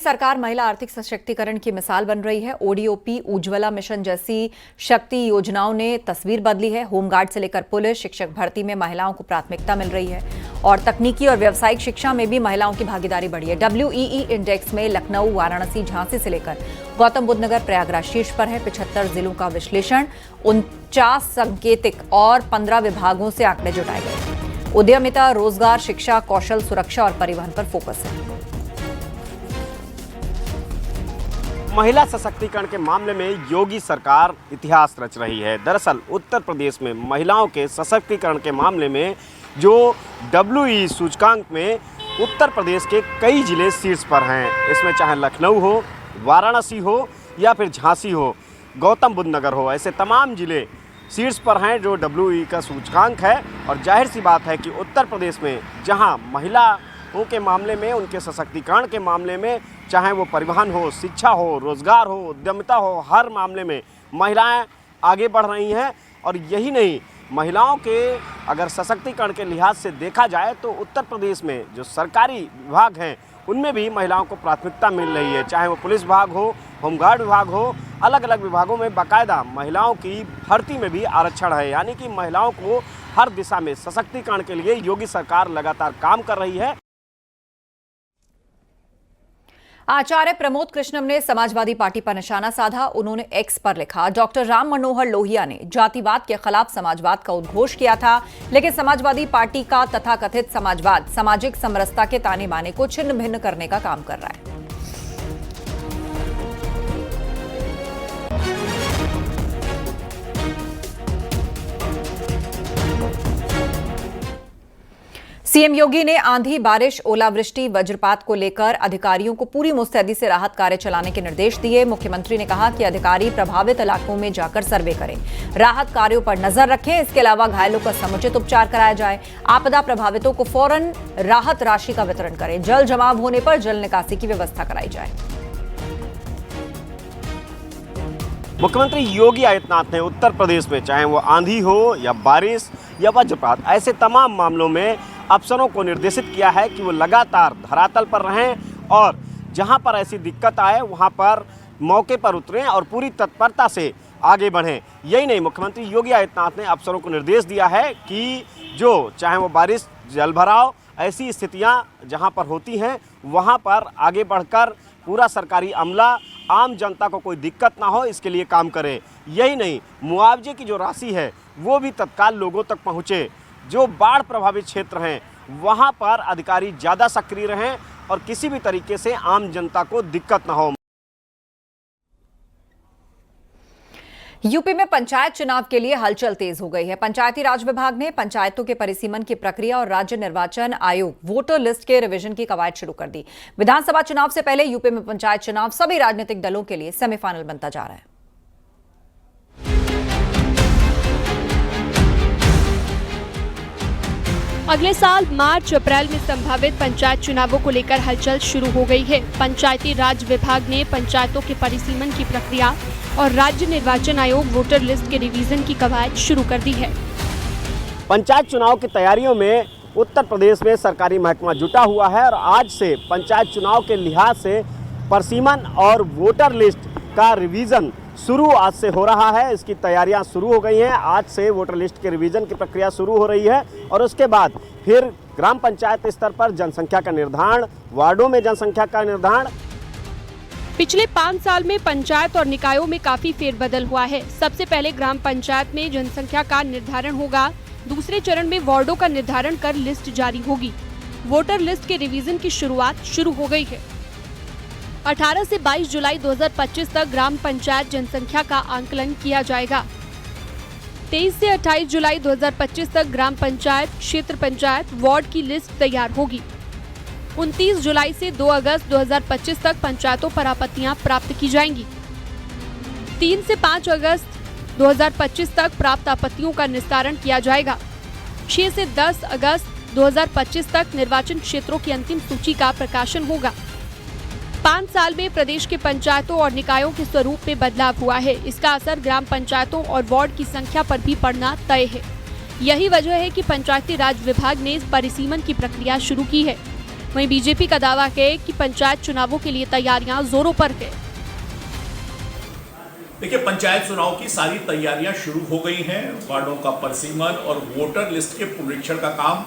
सरकार महिला आर्थिक सशक्तिकरण की मिसाल बन रही है। ओडीओपी, उज्ज्वला मिशन जैसी शक्ति योजनाओं ने तस्वीर बदली है। होमगार्ड से लेकर पुलिस, शिक्षक भर्ती में महिलाओं को प्राथमिकता मिल रही है और तकनीकी और व्यावसायिक शिक्षा में भी महिलाओं की भागीदारी बढ़ी है। WEE इंडेक्स में लखनऊ, वाराणसी, झांसी से लेकर गौतम बुद्ध नगर, प्रयागराज शीर्ष पर है। 75 जिलों का विश्लेषण, 49 सांकेतिक और 15 विभागों से आंकड़े जुटाए गए। उद्यमिता, रोजगार, शिक्षा, कौशल, सुरक्षा और परिवहन पर फोकस है। महिला सशक्तिकरण के मामले में योगी सरकार इतिहास रच रही है। दरअसल उत्तर प्रदेश में महिलाओं के सशक्तिकरण के मामले में जो WEE सूचकांक में उत्तर प्रदेश के कई जिले शीर्ष पर हैं। इसमें चाहे लखनऊ हो, वाराणसी हो या फिर झांसी हो, गौतम बुद्ध नगर हो, ऐसे तमाम जिले शीर्ष पर हैं जो WEE का सूचकांक है। और जाहिर सी बात है कि उत्तर प्रदेश में जहां महिलाओं के मामले में, उनके सशक्तिकरण के मामले में, चाहे वो परिवहन हो, शिक्षा हो, रोजगार हो, उद्यमिता हो, हर मामले में महिलाएं आगे बढ़ रही हैं। और यही नहीं, महिलाओं के अगर सशक्तिकरण के लिहाज से देखा जाए तो उत्तर प्रदेश में जो सरकारी विभाग हैं उनमें भी महिलाओं को प्राथमिकता मिल रही है। चाहे वो पुलिस विभाग हो, होमगार्ड विभाग हो, अलग अलग विभागों में बाकायदा महिलाओं की भर्ती में भी आरक्षण है। यानी कि महिलाओं को हर दिशा में सशक्तिकरण के लिए योगी सरकार लगातार काम कर रही है। आचार्य प्रमोद कृष्णम ने समाजवादी पार्टी पर निशाना साधा। उन्होंने एक्स पर लिखा, डॉक्टर राम मनोहर लोहिया ने जातिवाद के खिलाफ समाजवाद का उद्घोष किया था, लेकिन समाजवादी पार्टी का तथाकथित समाजवाद सामाजिक समरसता के ताने बाने को छिन्न भिन्न करने का काम कर रहा है। सीएम योगी ने आंधी, बारिश, ओलावृष्टि, वज्रपात को लेकर अधिकारियों को पूरी मुस्तैदी से राहत कार्य चलाने के निर्देश दिए। मुख्यमंत्री ने कहा कि अधिकारी प्रभावित इलाकों में जाकर सर्वे करें, राहत कार्यों पर नजर रखें। इसके अलावा घायलों का समुचित उपचार कराया जाए। आपदा प्रभावितों को फौरन राहत राशि का वितरण करें। जल जमाव होने पर जल निकासी की व्यवस्था कराई जाए। मुख्यमंत्री योगी आदित्यनाथ ने उत्तर प्रदेश में चाहे वो आंधी हो या बारिश या वज्रपात, ऐसे तमाम मामलों में अफसरों को निर्देशित किया है कि वो लगातार धरातल पर रहें और जहां पर ऐसी दिक्कत आए वहां पर मौके पर उतरें और पूरी तत्परता से आगे बढ़ें। यही नहीं, मुख्यमंत्री योगी आदित्यनाथ ने अफसरों को निर्देश दिया है कि जो चाहे वो बारिश, जलभराव, ऐसी स्थितियां जहां पर होती हैं वहां पर आगे बढ़कर पूरा सरकारी अमला, आम जनता को कोई दिक्कत ना हो, इसके लिए काम करे। यही नहीं, मुआवजे की जो राशि है वो भी तत्काल लोगों तक पहुँचे। जो बाढ़ प्रभावित क्षेत्र हैं वहां पर अधिकारी ज़्यादा सक्रिय रहें और किसी भी तरीके से आम जनता को दिक्कत ना हो। यूपी में पंचायत चुनाव के लिए हलचल तेज हो गई है। पंचायती राज विभाग ने पंचायतों के परिसीमन की प्रक्रिया और राज्य निर्वाचन आयोग वोटर लिस्ट के रिवीजन की कवायद शुरू कर दी। विधानसभा चुनाव से पहले यूपी में पंचायत चुनाव सभी राजनीतिक दलों के लिए सेमीफाइनल बनता जा रहा है। अगले साल मार्च अप्रैल में संभावित पंचायत चुनावों को लेकर हलचल शुरू हो गई है। पंचायती राज विभाग ने पंचायतों के परिसीमन की प्रक्रिया और राज्य निर्वाचन आयोग वोटर लिस्ट के रिवीजन की कवायद शुरू कर दी है। पंचायत चुनाव की तैयारियों में उत्तर प्रदेश में सरकारी महकमा जुटा हुआ है और आज से पंचायत चुनाव के लिहाज से परिसीमन और वोटर लिस्ट का रिवीजन शुरू आज से हो रहा है। इसकी तैयारियां शुरू हो गई हैं। आज से वोटर लिस्ट के रिवीजन की प्रक्रिया शुरू हो रही है और उसके बाद फिर ग्राम पंचायत स्तर पर जनसंख्या का निर्धारण, वार्डों में जनसंख्या का निर्धारण। पिछले 5 साल में पंचायत और निकायों में काफी फेरबदल हुआ है। सबसे पहले ग्राम पंचायत में जनसंख्या का निर्धारण होगा। दूसरे चरण में वार्डों का निर्धारण कर लिस्ट जारी होगी। वोटर लिस्ट के रिवीजन की शुरुआत शुरू हो गई है। 18 से 22 जुलाई 2025 तक ग्राम पंचायत जनसंख्या का आंकलन किया जाएगा। 23 से 28 जुलाई 2025 तक ग्राम पंचायत, क्षेत्र पंचायत, वार्ड की लिस्ट तैयार होगी। 29 जुलाई से 2 अगस्त 2025 तक पंचायतों पर आपत्तियां प्राप्त की जाएंगी। 3 से 5 अगस्त 2025 तक प्राप्त आपत्तियों का निस्तारण किया जाएगा। 6 से 10 अगस्त 2025 तक निर्वाचन क्षेत्रों की अंतिम सूची का प्रकाशन होगा। 5 साल में प्रदेश के पंचायतों और निकायों के स्वरूप में बदलाव हुआ है। इसका असर ग्राम पंचायतों और वार्ड की संख्या पर भी पड़ना तय है। यही वजह है कि पंचायती राज विभाग ने इस परिसीमन की प्रक्रिया शुरू की है। वहीं बीजेपी का दावा है कि पंचायत चुनावों के लिए तैयारियां जोरों पर है। देखिए, पंचायत चुनाव की सारी तैयारियां शुरू हो गई हैं। वार्डों का परिसीमन और वोटर लिस्ट के पुनरीक्षण का काम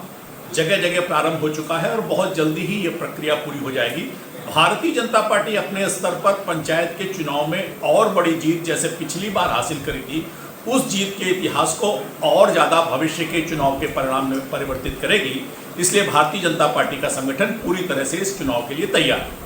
जगह जगह प्रारंभ हो चुका है और बहुत जल्दी ही ये प्रक्रिया पूरी हो जाएगी। भारतीय जनता पार्टी अपने स्तर पर पंचायत के चुनाव में और बड़ी जीत जैसे पिछली बार हासिल करी थी, उस जीत के इतिहास को और ज़्यादा भविष्य के चुनाव के परिणाम में परिवर्तित करेगी। इसलिए भारतीय जनता पार्टी का संगठन पूरी तरह से इस चुनाव के लिए तैयार है।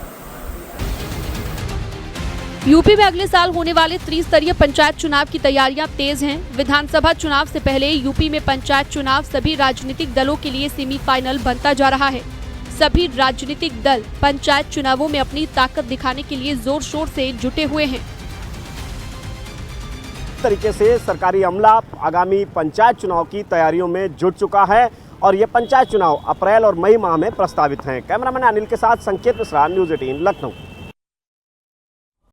यूपी में अगले साल होने वाले त्रिस्तरीय पंचायत चुनाव की तैयारियां तेज हैं। विधानसभा चुनाव से पहले यूपी में पंचायत चुनाव सभी राजनीतिक दलों के लिए सेमीफाइनल बनता जा रहा है। सभी राजनीतिक दल पंचायत चुनावों में अपनी ताकत दिखाने के लिए जोर शोर से जुटे हुए हैं। तरीके से सरकारी अमला आगामी पंचायत चुनाव की तैयारियों में जुट चुका है और ये पंचायत चुनाव अप्रैल और मई माह में प्रस्तावित हैं। कैमरामैन अनिल के साथ संकेत मिश्रा, न्यूज़ 18 लखनऊ।